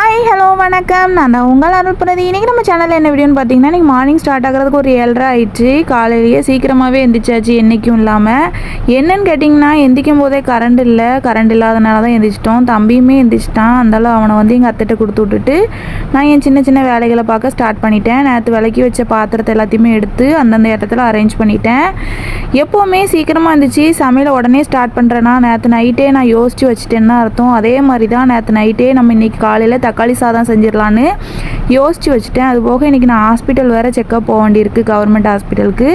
Hi hello வணக்கம். நான் தான் உங்கள் அருள்பதி. இன்றைக்கி நம்ம சேனலில் என்ன வீடியோன்னு பார்த்தீங்கன்னா, இன்றைக்கி மார்னிங் ஸ்டார்ட் ஆகிறதுக்கு ஒரு 7:30 ஆயிடுச்சு. காலையிலேயே சீக்கிரமாகவே எந்திரிச்சாச்சு, என்றைக்கும் இல்லாமல். என்னன்னு கேட்டிங்கன்னா, எந்திரிக்கும் போதே கரண்ட் இல்லாதனால தான் எந்திரிச்சிட்டோம். தம்பியுமே எந்திரிச்சிட்டான். அந்தாலும் அவனை வந்து எங்கள் அத்தைகிட்ட கொடுத்து விட்டுட்டு நான் என் சின்ன சின்ன வேலைகளை பார்க்க ஸ்டார்ட் பண்ணிட்டேன். நேற்று விளக்கி வச்ச பாத்திரத்தை எல்லாத்தையுமே எடுத்து அந்தந்த இடத்துல அரேஞ்ச் பண்ணிட்டேன். எப்போவுமே சீக்கிரமாக இருந்துச்சு சமையலை உடனே ஸ்டார்ட் பண்ணுறேன்னா, நேற்று நைட்டே நான் யோசித்து வச்சுட்டேன்னு தான் அர்த்தம். அதே மாதிரி தான் நேற்று நைட்டே நம்ம இன்றைக்கி காலையில் தக்காளி சாதம் செஞ்சிடலான்னு யோசித்து வச்சுட்டேன். அதுபோக இன்றைக்கி நான் ஹாஸ்பிட்டல் வேறு செக்கப் போக வேண்டியிருக்கு, கவர்மெண்ட் ஹாஸ்பிட்டலுக்கு.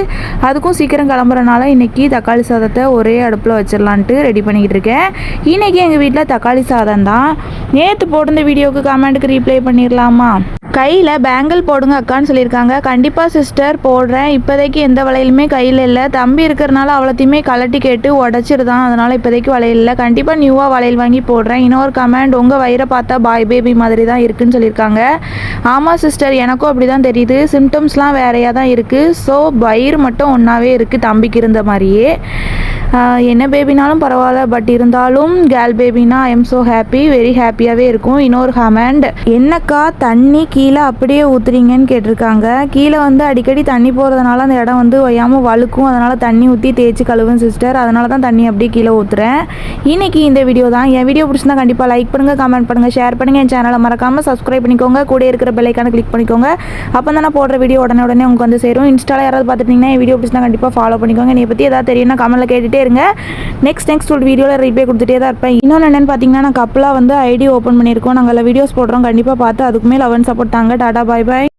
அதுக்கும் சீக்கிரம் கிளம்புறனால இன்றைக்கி தக்காளி சாதத்தை ஒரே அடுப்பில் வச்சிடலான்ட்டு ரெடி பண்ணிக்கிட்டு இருக்கேன். இன்றைக்கி எங்கள் வீட்டில் தக்காளி சாதம் தான். நேற்று போட்டிருந்த வீடியோவுக்கு கமெண்ட்டுக்கு ரீப்ளை பண்ணிடலாமா? கையில் பேங்கிள் போடுங்க அக்கான்னு சொல்லியிருக்காங்க. கண்டிப்பாக சிஸ்டர் போடுறேன். இப்போதைக்கு எந்த வளையலுமே கையில் இல்லை. தம்பி இருக்கிறனால அவ்வளோத்தையுமே கலட்டி கேட்டு உடச்சிருதான். அதனால் இப்போதைக்கு வளையல் இல்லை. கண்டிப்பாக நியூவாக வளையல் வாங்கி போடுறேன். இன்னொரு கமெண்ட், உங்கள் வயிறை பார்த்தா பாய் பேபி மாதிரி தான் இருக்குதுன்னு சொல்லியிருக்காங்க. ஆமாம் சிஸ்டர், எனக்கும் அப்படி தான் தெரியுது. சிம்டம்ஸ்லாம் வேறையாக தான் இருக்குது. ஸோ வயிறு மட்டும் ஒன்றாவே இருக்குது தம்பிக்கு இருந்த மாதிரியே. என்ன பேபினாலும் பரவாயில்ல, பட் இருந்தாலும் கேர்ள் பேபினா I am so happy, very ஹாப்பியாகவே இருக்கும். இன்னொரு கமெண்ட், என்னக்கா தண்ணி கீழே அப்படியே ஊற்றுறீங்கன்னு கேட்டிருக்காங்க. கீழே வந்து அடிக்கடி தண்ணி போகிறதுனால அந்த இடம் வந்து ஒய்யாமல் வழுக்கும். அதனால் தண்ணி ஊற்றி தேய்ச்சி கழுவும் சிஸ்டர். அதனால தான் தண்ணி அப்படியே கீழே ஊற்றுறேன். இன்றைக்கி இந்த வீடியோ தான். என் வீடியோ பிடிச்சிருந்தா கண்டிப்பாக லைக் பண்ணுங்கள், கமெண்ட் பண்ணுங்கள், ஷேர் பண்ணுங்கள். என் சேனலை மறக்காமல் சப்ஸ்கிரைப் பண்ணிக்கோங்க. கூட இருக்கிற பெல் ஐக்கானை கிளிக் பண்ணிக்கோங்க. அப்போ தான் நான் போடுற வீடியோ உடனே உங்களுக்கு வந்து சேரும். இன்ஸ்டாவில் யாராவது பார்த்துட்டிங்கன்னா என் வீடியோ பிடிச்சிருந்தா கண்டிப்பாக ஃபாலோ பண்ணிக்கோங்க. என்னை பற்றி ஏதாவது தெரியும்னா கமெண்ட்டில் கேட்டுகிட்டே இருங்க. நெக்ஸ்ட் ஒரு வீடியோவில் ரிப்ளை கொடுத்துட்டே தான் இருப்பேன். இன்னொன்று என்னென்னு பார்த்தீங்கன்னா, நான் கப்பலாக வந்து ஐடி ஓப்பன் பண்ணியிருக்கோம். நாங்கள் வீடியோஸ் போடுறோம். கண்டிப்பாக பார்த்து அதுக்குமே லவ் அண்ட் சப்போர்ட் தாங்க. டாடா, பாய் பாய்.